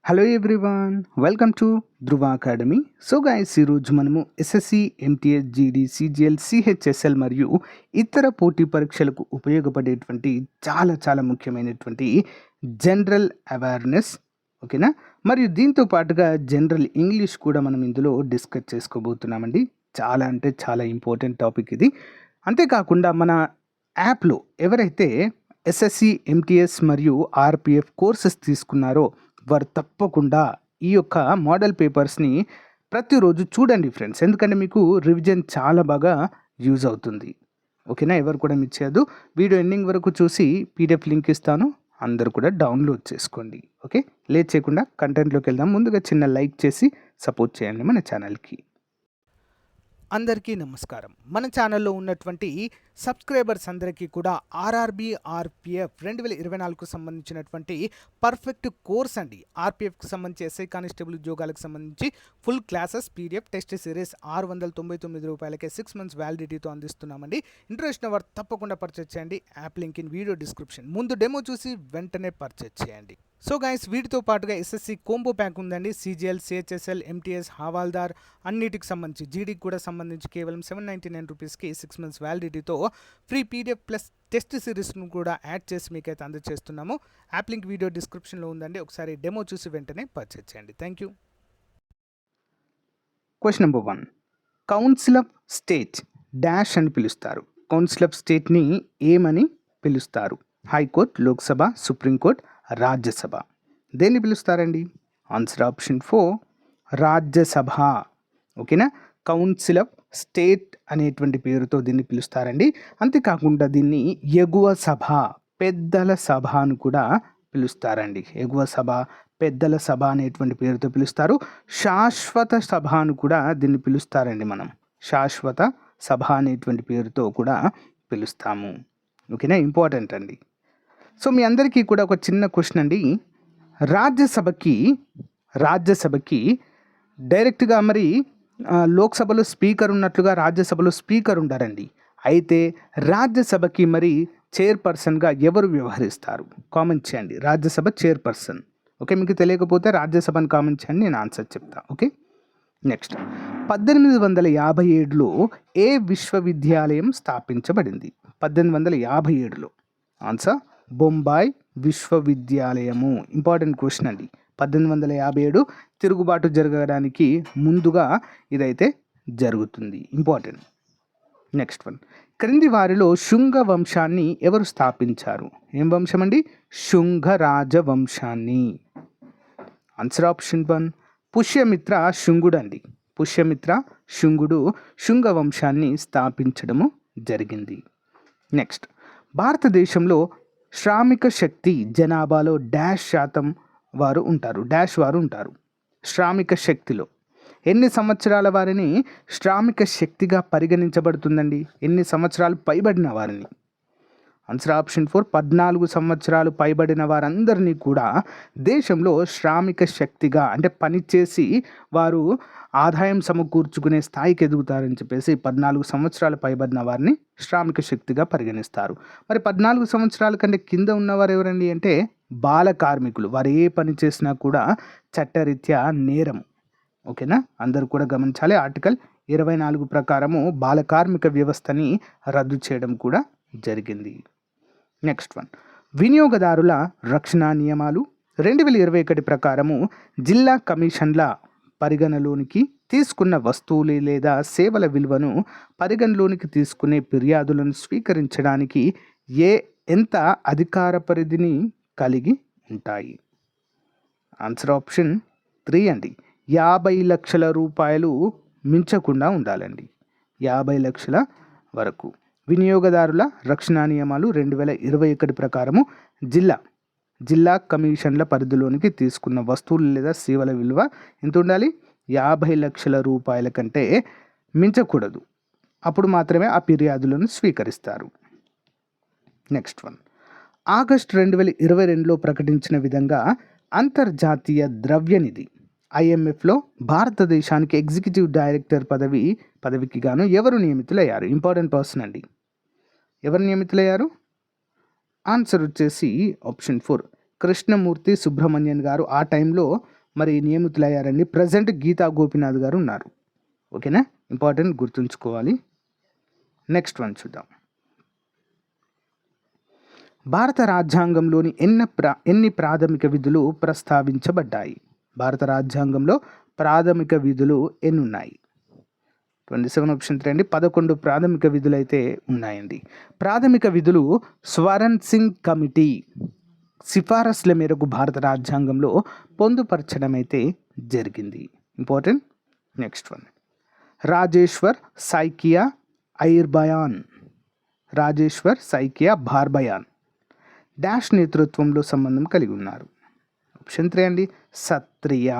Hello everyone, welcome to Dhruva academy. So guys, ఈరోజు మనము SSC, MTS, జీడీ, CGL, CHSL మరియు ఇతర పోటీ పరీక్షలకు ఉపయోగపడేటువంటి చాలా చాలా ముఖ్యమైనటువంటి జనరల్ అవేర్నెస్, ఓకేనా, మరియు దీంతో పాటుగా జనరల్ ఇంగ్లీష్ కూడా మనం ఇందులో డిస్కస్ చేసుకోబోతున్నామండి. చాలా అంటే చాలా ఇంపార్టెంట్ టాపిక్ ఇది. అంతేకాకుండా మన యాప్లో ఎవరైతే ఎస్ఎస్సి, ఎంటీఎస్ మరియు ఆర్పిఎఫ్ కోర్సెస్ తీసుకున్నారో వారు తప్పకుండా ఈ యొక్క మోడల్ పేపర్స్ని ప్రతిరోజు చూడండి ఫ్రెండ్స్, ఎందుకంటే మీకు రివిజన్ చాలా బాగా యూజ్ అవుతుంది. ఓకేనా, ఎవరు కూడా మిస్ చేయద్దు. వీడియో ఎండింగ్ వరకు చూసి పీడిఎఫ్ లింక్ ఇస్తాను, అందరూ కూడా డౌన్లోడ్ చేసుకోండి. ఓకే, లేట్ చేయకుండా కంటెంట్లోకి వెళ్దాం. ముందుగా చిన్న లైక్ చేసి సపోర్ట్ చేయండి మన ఛానల్కి. అందరికీ నమస్కారం. మన ఛానల్లో ఉన్నటువంటి సబ్స్క్రైబర్స్ అందరికీ కూడా ఆర్ఆర్బి ఆర్పిఎఫ్ 2024కు సంబంధించినటువంటి పర్ఫెక్ట్ కోర్స్ అండి. ఆర్పిఎఫ్కి సంబంధించి ఎస్ఐ కానిస్టేబుల్ ఉద్యోగాలకు సంబంధించి full classes PDF test series ₹699 6 months వ్యాలిడిటీతో అందిస్తున్నామండి. ఇంట్రెస్ట్ వారు తప్పకుండా పర్చేజ్ చేయండి. App link in video description. ముందు డెమో చూసి వెంటనే పర్చేజ్ చేయండి. సో గైస్, వీటితో పాటుగా ఎస్ఎస్సి కోంబో ప్యాక్ ఉందండి. సిజిఎల్, సిహెచ్ఎస్ఎల్, ఎంటీఎస్, హవాల్దార్ అన్నిటికి సంబంధించి, జీడీకి కూడా సంబంధించి కేవలం ₹799కి 6 months వ్యాలిడిటీతో ఫ్రీ పీడిఎఫ్ ప్లస్ టెస్ట్ సిరీస్ను కూడా యాడ్ చేసి మీకైతే అందజేస్తున్నాము. యాప్ లింక్ వీడియో డిస్క్రిప్షన్లో ఉందండి. ఒకసారి డెమో చూసి వెంటనే పర్చేజ్ చేయండి. Thank you. Question number 1. Council of state dash అని పిలుస్తారు. కౌన్సిల్ ఆఫ్ స్టేట్ని ఏమని పిలుస్తారు? High court, Lok Sabha, supreme court, Rajya Sabha. దేన్ని పిలుస్తారండి? Answer option 4, Rajya Sabha. ఓకేనా, కౌన్సిల్ ఆఫ్ స్టేట్ అనేటువంటి పేరుతో దీన్ని పిలుస్తారండి. అంతేకాకుండా దీన్ని ఎగువ సభ, పెద్దల సభ అని కూడా పిలుస్తారండి. ఎగువ సభ, పెద్దల సభ అనేటువంటి పేరుతో పిలుస్తారు. శాశ్వత సభ అని కూడా దీన్ని పిలుస్తారండి. మనం శాశ్వత సభ అనేటువంటి పేరుతో కూడా పిలుస్తాము. ఓకేనా, ఇంపార్టెంట్ అండి. సో మీ అందరికీ కూడా ఒక చిన్న క్వశ్చన్ అండి. రాజ్యసభకి డైరెక్ట్గా మరి లోక్సభలో స్పీకర్ ఉన్నట్లుగా రాజ్యసభలో స్పీకర్ ఉండారండి. అయితే రాజ్యసభకి మరి చైర్పర్సన్గా ఎవరు వ్యవహరిస్తారు? కామెంట్ చేయండి. రాజ్యసభ చైర్పర్సన్. ఓకే, మీకు తెలియకపోతే రాజ్యసభని కామెంట్ చేయండి, నేను ఆన్సర్ చెప్తా. Okay, next. 1857లో ఏ విశ్వవిద్యాలయం స్థాపించబడింది? 1857లో ఆన్సర్ బొంబాయి విశ్వవిద్యాలయము. ఇంపార్టెంట్ క్వశ్చన్ అండి. 1857 తిరుగుబాటు జరగడానికి ముందుగా ఇదైతే జరుగుతుంది. ఇంపార్టెంట్. Next one. క్రింది వారిలో శుంగ వంశాన్ని ఎవరు స్థాపించారు? ఏం వంశం అండి? శుంగ రాజవంశాన్ని. ఆన్సర్ ఆప్షన్ 1, పుష్యమిత్ర శుంగుడు అండి. పుష్యమిత్ర శుంగుడు శుంగ వంశాన్ని స్థాపించడము జరిగింది. నెక్స్ట్. భారతదేశంలో శ్రామిక శక్తి జనాభాలో డాష్ శాతం వారు ఉంటారు. శ్రామిక శక్తిలో ఎన్ని సంవత్సరాల వారిని శ్రామిక శక్తిగా పరిగణించబడుతుందండి? ఎన్ని సంవత్సరాలు పైబడిన వారిని? ఆన్సర్ ఆప్షన్ 4, 14 సంవత్సరాలు పైబడిన వారందరినీ కూడా దేశంలో శ్రామిక శక్తిగా, అంటే పనిచేసి వారు ఆదాయం సమకూర్చుకునే స్థాయికి ఎదుగుతారని చెప్పేసి 14 సంవత్సరాలు పైబడిన వారిని శ్రామిక శక్తిగా పరిగణిస్తారు. మరి 14 సంవత్సరాల కంటే కింద ఉన్నవారు ఎవరండి అంటే బాల కార్మికులు. వారు ఏ పని చేసినా కూడా చట్టరీత్యా నేరం. ఓకేనా, అందరూ కూడా గమనించాలి. ఆర్టికల్ 24 ప్రకారము బాల కార్మిక వ్యవస్థని రద్దు చేయడం కూడా జరిగింది. Next one. వినియోగదారుల రక్షణ నియమాలు 2021 ప్రకారము జిల్లా కమిషన్ల పరిగణలోనికి తీసుకున్న వస్తువులు లేదా సేవల విలువను పరిగణలోనికి తీసుకునే ఫిర్యాదులను స్వీకరించడానికి ఎంత అధికార పరిధిని కలిగి ఉంటాయి? ఆన్సర్ ఆప్షన్ 3 అండి. 50 లక్షల రూపాయలు మించకుండా ఉండాలండి. 50 లక్షల వరకు. వినియోగదారుల రక్షణ నియమాలు 2021 ప్రకారము జిల్లా కమిషన్ల పరిధిలోనికి తీసుకున్న వస్తువులు లేదా సేవల విలువ ఎంత ఉండాలి? 50 లక్షల రూపాయల కంటే మించకూడదు. అప్పుడు మాత్రమే ఆ ఫిర్యాదులను స్వీకరిస్తారు. Next one. ఆగస్టు 2022లో ప్రకటించిన విధంగా అంతర్జాతీయ ద్రవ్యనిధి IMFలో భారతదేశానికి ఎగ్జిక్యూటివ్ డైరెక్టర్ పదవికి గాను ఎవరు నియమితులయ్యారు? ఇంపార్టెంట్ పర్సన్ అండి. ఎవరు నియమితులయ్యారు? ఆన్సర్ వచ్చేసి ఆప్షన్ 4, కృష్ణమూర్తి సుబ్రహ్మణ్యన్ గారు ఆ టైంలో మరి నియమితులయ్యారండి. ప్రజెంట్ గీతా గోపీనాథ్ గారు ఉన్నారు. ఓకేనా, ఇంపార్టెంట్, గుర్తుంచుకోవాలి. నెక్స్ట్ వన్ చూద్దాం. భారత రాజ్యాంగంలోని ఎన్ని ప్రాథమిక విధులు ప్రస్తావించబడ్డాయి? భారత రాజ్యాంగంలో ప్రాథమిక విధులు ఎన్ని ఉన్నాయి? 27 ఆప్షన్ 3 అండి. 11 ప్రాథమిక విధులు అయితే ఉన్నాయండి. ప్రాథమిక విధులు స్వరణ్ సింగ్ కమిటీ సిఫారసుల మేరకు భారత రాజ్యాంగంలో పొందుపరచడం అయితే జరిగింది. Important. Next one. Rajeshwar Saikia ఐర్బయాన్, రాజేశ్వర్ సైకియా బార్బయాన్ డాష్ నేతృత్వంలో సంబంధం కలిగి ఉన్నారు. ఆప్షన్ 3 అండి, సత్రియ.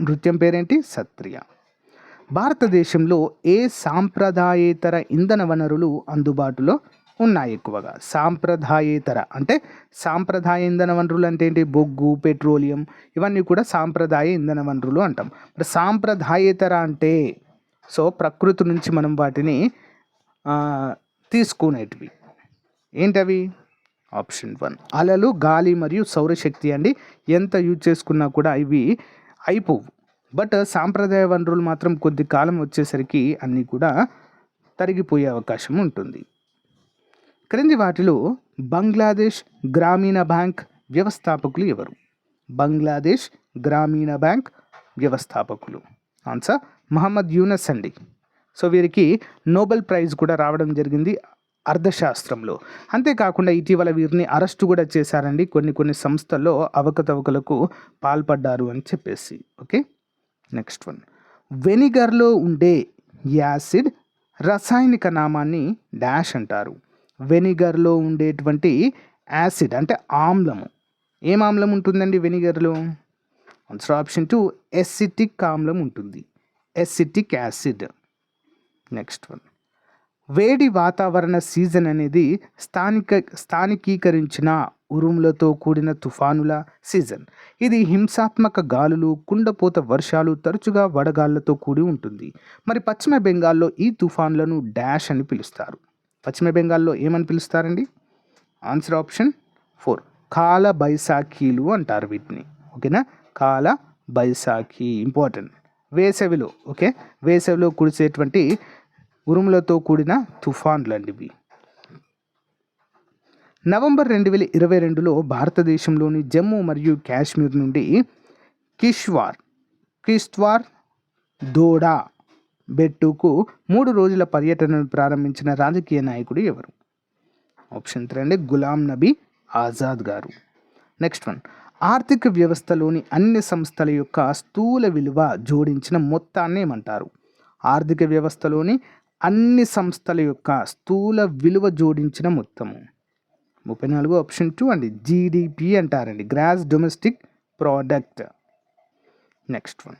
నృత్యం పేరేంటి? సత్రియ. భారతదేశంలో ఏ సాంప్రదాయేతర ఇంధన వనరులు అందుబాటులో ఉన్నాయి ఎక్కువగా? సాంప్రదాయేతర అంటే సాంప్రదాయ ఇంధన వనరులు అంటే ఏంటి? బొగ్గు, పెట్రోలియం, ఇవన్నీ కూడా సాంప్రదాయ ఇంధన వనరులు అంటాం. మరి సాంప్రదాయేతర అంటే ప్రకృతి నుంచి మనం వాటిని తీసుకునేటివి ఏంటవి? ఆప్షన్ 1 అలలు, గాలి మరియు సౌరశక్తి అండి. ఎంత యూజ్ చేసుకున్నా కూడా ఇవి అయిపోవు. బట్ సాంప్రదాయ వనరులు మాత్రం కొద్ది కాలం వచ్చేసరికి అన్నీ కూడా తరిగిపోయే అవకాశం ఉంటుంది. క్రింది వాటిలో బంగ్లాదేశ్ గ్రామీణ బ్యాంక్ వ్యవస్థాపకులు ఎవరు? బంగ్లాదేశ్ గ్రామీణ బ్యాంక్ వ్యవస్థాపకులు ఆన్సర్ మహమ్మద్ యూనస్ అండి. వీరికి నోబెల్ ప్రైజ్ కూడా రావడం జరిగింది అర్థశాస్త్రంలో. అంతేకాకుండా ఇటీవల వీరిని అరెస్టు కూడా చేశారండి. కొన్ని సంస్థల్లో అవకతవకలకు పాల్పడ్డారు అని చెప్పేసి. Okay, next one. వెనిగర్లో ఉండే యాసిడ్ రసాయనిక నామాన్ని డాష్ అంటారు. వెనిగర్లో ఉండేటువంటి యాసిడ్ అంటే ఆమ్లము. ఏం ఆమ్లం ఉంటుందండి వెనిగర్లో? ఆన్సర్ ఆప్షన్ 2 ఎసిటిక్ ఆమ్లం ఉంటుంది. Acetic acid. Next one. వేడి వాతావరణ సీజన్ అనేది స్థానికీకరించిన ఉరుములతో కూడిన తుఫానుల సీజన్. ఇది హింసాత్మక గాలులు, కుండపోత వర్షాలు, తరచుగా వడగాళ్లతో కూడి ఉంటుంది. మరి పశ్చిమ బెంగాల్లో ఈ తుఫాన్లను డాష్ అని పిలుస్తారు. పశ్చిమ బెంగాల్లో ఏమని పిలుస్తారండి? ఆన్సర్ ఆప్షన్ 4 కాల బైసాఖీలు అంటారు వీటిని. ఓకేనా, కాల బైసాఖి. ఇంపార్టెంట్. వేసవిలో, ఓకే, వేసవిలో కురిసేటువంటి ఉరుములతో కూడిన తుఫాన్లు అండి ఇవి. నవంబర్ 2022లో భారతదేశంలోని జమ్మూ మరియు కాశ్మీర్ నుండి కిష్త్వార్ దోడా బెట్టుకు 3 రోజుల పర్యటనను ప్రారంభించిన రాజకీయ నాయకుడు ఎవరు? ఆప్షన్ 3 అండి, గులాం నబీ ఆజాద్ గారు. Next one. ఆర్థిక వ్యవస్థలోని అన్ని సంస్థల యొక్క స్థూల విలువ జోడించిన మొత్తాన్ని ఏమంటారు? ఆర్థిక వ్యవస్థలోని అన్ని సంస్థల యొక్క స్థూల విలువ జోడించిన మొత్తము 34 ఆప్షన్ 2 అండి, జీడిపి అంటారండి, gross domestic product. Next one.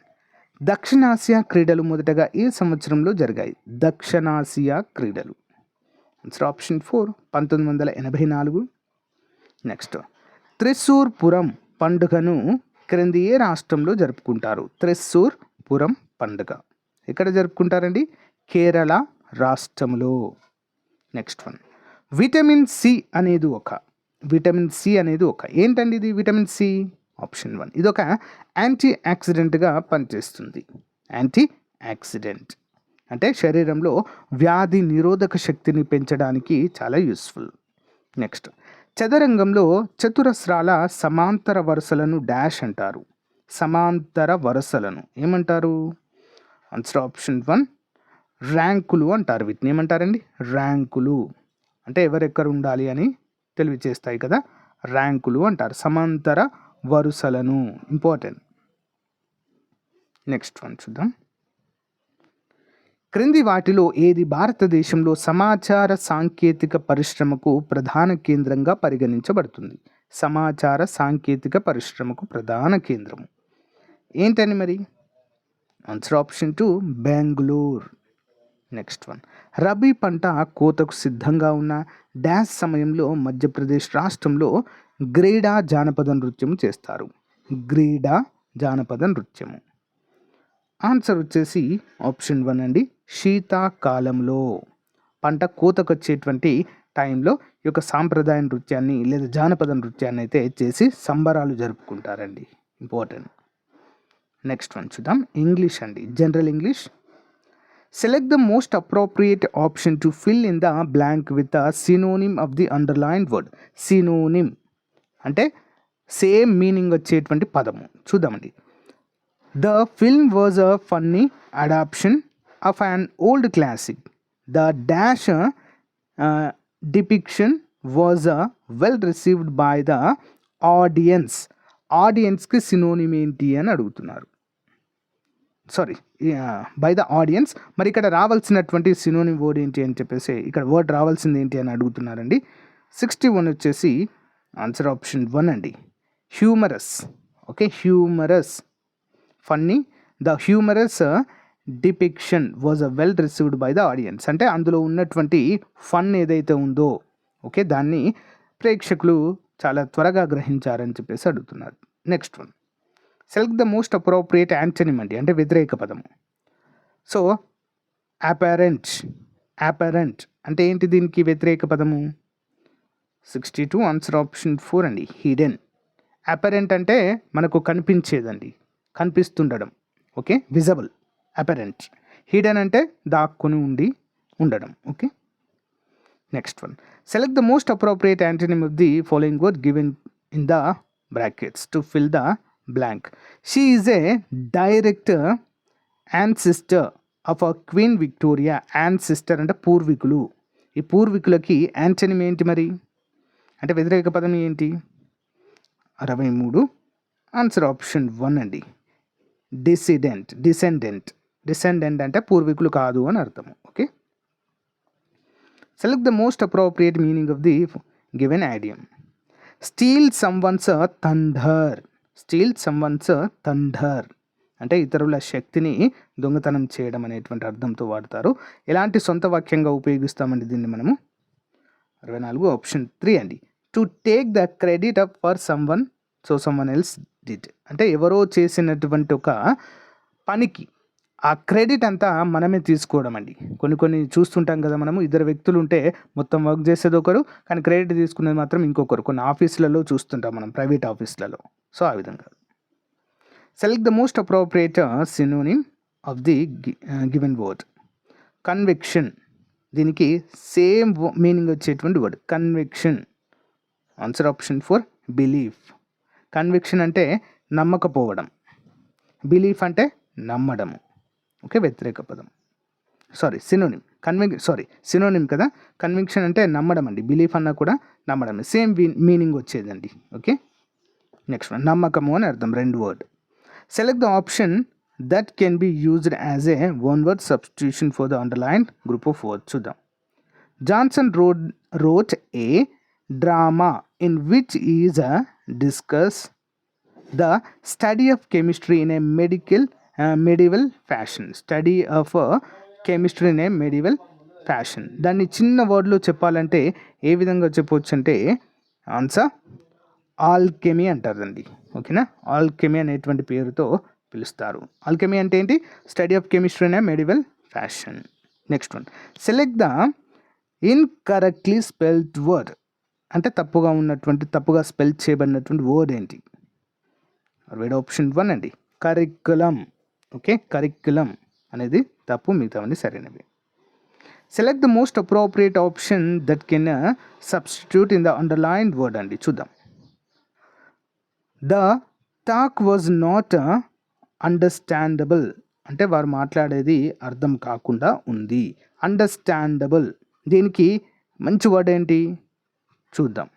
దక్షిణాసియా క్రీడలు మొదటగా ఏ సంవత్సరంలో జరిగాయి? దక్షిణాసియా క్రీడలు answer option 4 1984. Next. Thrissur Pooram పండుగను క్రింది ఏ రాష్ట్రంలో జరుపుకుంటారు? త్రిశూర్ పురం పండుగ ఎక్కడ జరుపుకుంటారండి? కేరళ రాష్ట్రంలో. Next one. విటమిన్ సి అనేది ఒక ఏంటండి ఇది? విటమిన్ సి ఆప్షన్ 1 ఇది ఒక యాంటీ ఆక్సిడెంట్గా పనిచేస్తుంది. యాంటీ ఆక్సిడెంట్ అంటే శరీరంలో వ్యాధి నిరోధక శక్తిని పెంచడానికి చాలా యూస్ఫుల్. నెక్స్ట్. చదరంగంలో చతురస్రాల సమాంతర వరుసలను డాష్ అంటారు. సమాంతర వరుసలను ఏమంటారు? ఆన్సర్ ఆప్షన్ 1 ర్యాంకులు అంటారు. వీటిని ఏమంటారండి? ర్యాంకులు. అంటే ఎవరెక్కడ ఉండాలి అని తెలియచేస్తాయి కదా, ర్యాంకులు అంటారు. సమాంతర వరుసలను. ఇంపార్టెంట్. నెక్స్ట్ వన్ చూద్దాం. క్రింది వాటిలో ఏది భారతదేశంలో సమాచార సాంకేతిక పరిశ్రమకు ప్రధాన కేంద్రంగా పరిగణించబడుతుంది? సమాచార సాంకేతిక పరిశ్రమకు ప్రధాన కేంద్రము ఏంటని మరి? Answer option 2 Bengaluru. Next one. Rabi పంట కోతకు సిద్ధంగా ఉన్న డాష్ సమయంలో మధ్యప్రదేశ్ రాష్ట్రంలో గ్రీడా జానపద నృత్యం చేస్తారు. గ్రీడా జానపద నృత్యము ఆన్సర్ వచ్చేసి ఆప్షన్ 1 అండి, శీతాకాలంలో పంట కోతకు వచ్చేటువంటి టైంలో ఈ యొక్క సాంప్రదాయ నృత్యాన్ని లేదా జానపద నృత్యాన్ని అయితే చేసి సంబరాలు జరుపుకుంటారండి. ఇంపార్టెంట్. నెక్స్ట్ వన్ చూద్దాం. ఇంగ్లీష్ అండి, general English. Select the most appropriate option to fill in the blank with the synonym of the underlined word. Synonym అంటే సేమ్ మీనింగ్ వచ్చేటువంటి పదము. చూద్దామండి. The film was a funny adaptation of an old classic. The dash depiction was well received by the audience. ఆడియన్స్కి synonym ఏంటి అని అడుగుతున్నారు. Sorry, by the audience. మరి ఇక్కడ రావాల్సినటువంటి సినోనిమ్ వర్డ్ ఏంటి అని చెప్పేసి ఇక్కడ వర్డ్ రావాల్సింది ఏంటి అని అడుగుతున్నారండి. 61 వచ్చేసి ఆన్సర్ ఆప్షన్ 1 అండి, humorous. Okay, humorous, funny. The humorous depiction was well received by the audience అంటే అందులో ఉన్నటువంటి ఫన్ ఏదైతే ఉందో, ఓకే, దాన్ని ప్రేక్షకులు చాలా త్వరగా గ్రహించారని చెప్పేసి అడుగుతున్నారు. Next one. Select the most appropriate antonym అండి, అంటే వ్యతిరేక పదము. So apparent. అపారెంట్ అంటే ఏంటి, దీనికి వ్యతిరేక పదము? 62 ఆన్సర్ ఆప్షన్ 4 అండి, హిడెన్. అపారెంట్ అంటే మనకు కనిపించేదండి, కనిపిస్తుండడం. Okay, visible apparent. హిడెన్ అంటే దాక్కుని ఉండడం. Okay, next one. Select the most appropriate antonym of the following word given in the brackets to fill the blank. She is a director ancestor of a queen Victoria. Ancestor అంటే పూర్వీకులు. ఈ పూర్వీకులకి antonym ఏంటి మరి, అంటే వ్యతిరేక పదం ఏంటి? 63 answer option 1 అండి, డిసిడెంట్. డిసెండెంట్ అంటే పూర్వీకులు కాదు అని అర్థము. Okay, select the most appropriate meaning of the given idiom. Steel someone's thunder. Steel someone's thunder అంటే ఇతరుల శక్తిని దొంగతనం చేయడం అనేటువంటి అర్థంతో వాడతారు. ఎలాంటి సొంత వాక్యంగా ఉపయోగిస్తామండి దీన్ని మనము? 64 ఆప్షన్ 3 అండి, to take the credit up for someone so someone else did. అంటే ఎవరో చేసినటువంటి ఒక పనికి ఆ క్రెడిట్ అంతా మనమే తీసుకోవడం అండి. కొన్ని చూస్తుంటాం కదా మనము, ఇద్దరు వ్యక్తులు ఉంటే మొత్తం వర్క్ చేసేది ఒకరు, కానీ క్రెడిట్ తీసుకునేది మాత్రం ఇంకొకరు. కొన్ని ఆఫీసులలో చూస్తుంటాం మనం, ప్రైవేట్ ఆఫీసులలో. సో ఆ విధంగా. Select the most appropriate synonym of the given word. Conviction. దీనికి సేమ్ మీనింగ్ వచ్చేటువంటి word conviction. Answer option 4 belief. Conviction అంటే నమ్మకపోవడం, బిలీఫ్ అంటే నమ్మడము. ఓకే, వ్యతిరేక పదం. సినోనిమ్. సినోనిమ్ కదా. కన్విక్షన్ అంటే నమ్మడం అండి, బిలీఫ్ అన్నా కూడా నమ్మడం, సేమ్ మీనింగ్ వచ్చేదండి. Okay, next one. నమ్మకము అని అర్థం, 2 word. Select the option that can be used as a one word substitution for the underline group of words. చూద్దాం. Johnson wrote a drama in which is discuss the study of chemistry in a medieval fashion. Study of chemistry in a medieval fashion. దాన్ని చిన్న వర్డ్లో చెప్పాలంటే ఏ విధంగా చెప్పవచ్చు అంటే answer Alchemy అంటారండి. ఓకేనా, Alchemy అనేటువంటి పేరుతో పిలుస్తారు. ఆల్కెమీ అంటే ఏంటి? Study of chemistry in a medieval fashion. Next one. Select the incorrectly spelled word. అంటే తప్పుగా స్పెల్ చేయబడినటువంటి వర్డ్ ఏంటి? ఆప్షన్ 1 అండి, కరికులం. ఓకే, కరికులం అనేది తప్పు, మిగతావన్నీ సరైనవి. Select the most appropriate option that can substitute in the underlined word అండి. చూద్దాం. The talk was not understandable అంటే వారు మాట్లాడేది అర్థం కాకుండా ఉంది. అండర్స్టాండబుల్, దీనికి మంచి వర్డ్ ఏంటి చూద్దాం.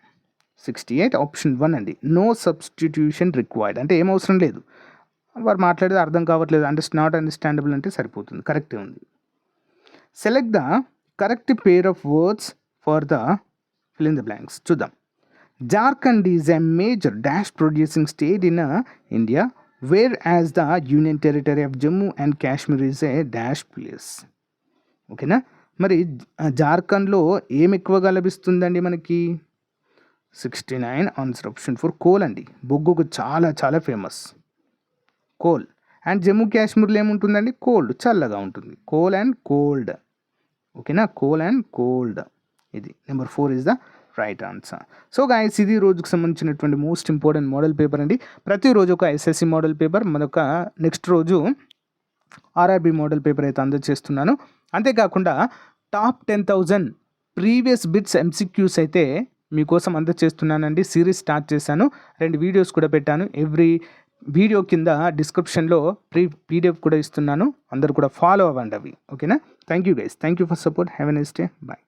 68 ఆప్షన్ 1 అండి, నో సబ్స్టిట్యూషన్ రిక్వైర్డ్. అంటే ఏం అవసరం లేదు, వారు మాట్లాడేది అర్థం కావట్లేదు, నాట్ అండర్స్టాండబుల్ అంటే సరిపోతుంది, కరెక్టే ఉంది. Select the correct pair of words for the fill in the blanks. చూద్దాం. Jharkhand is a major dash producing state in India, whereas the union territory of Jammu and Kashmir is a dash place. ఓకేనా, మరి జార్ఖండ్లో ఏం ఎక్కువగా లభిస్తుందండి మనకి? 69 answer option 4 coal అండి. బొగ్గుకు చాలా చాలా ఫేమస్ కోల్. అండ్ జమ్మూ కాశ్మీర్లో ఏముంటుందండి? కోల్డ్, చల్లగా ఉంటుంది. Coal and cold. ఓకేనా, కోల్ అండ్ కోల్డ్. ఇది number 4 is the right answer. So guys, ఇది రోజుకు సంబంధించినటువంటి మోస్ట్ ఇంపార్టెంట్ మోడల్ పేపర్ అండి. ప్రతిరోజు ఒక ఎస్ఎస్సి మోడల్ పేపర్, మనొక నెక్స్ట్ రోజు ఆర్ఆర్బి మోడల్ పేపర్ అయితే అందజేస్తున్నాను. అంతేకాకుండా టాప్ 10,000 ప్రీవియస్ బిట్స్ ఎంసీక్యూస్ అయితే మీకోసం అందజేస్తున్నానండి. సిరీస్ స్టార్ట్ చేశాను, 2 వీడియోస్ కూడా పెట్టాను. ఎవ్రీ వీడియో కింద డిస్క్రిప్షన్లో పీడిఎఫ్ కూడా ఇస్తున్నాను. అందరూ కూడా ఫాలో అవ్వండి అవి. ఓకేనా? Thank you guys, thank you for support. Have a nice day. Bye.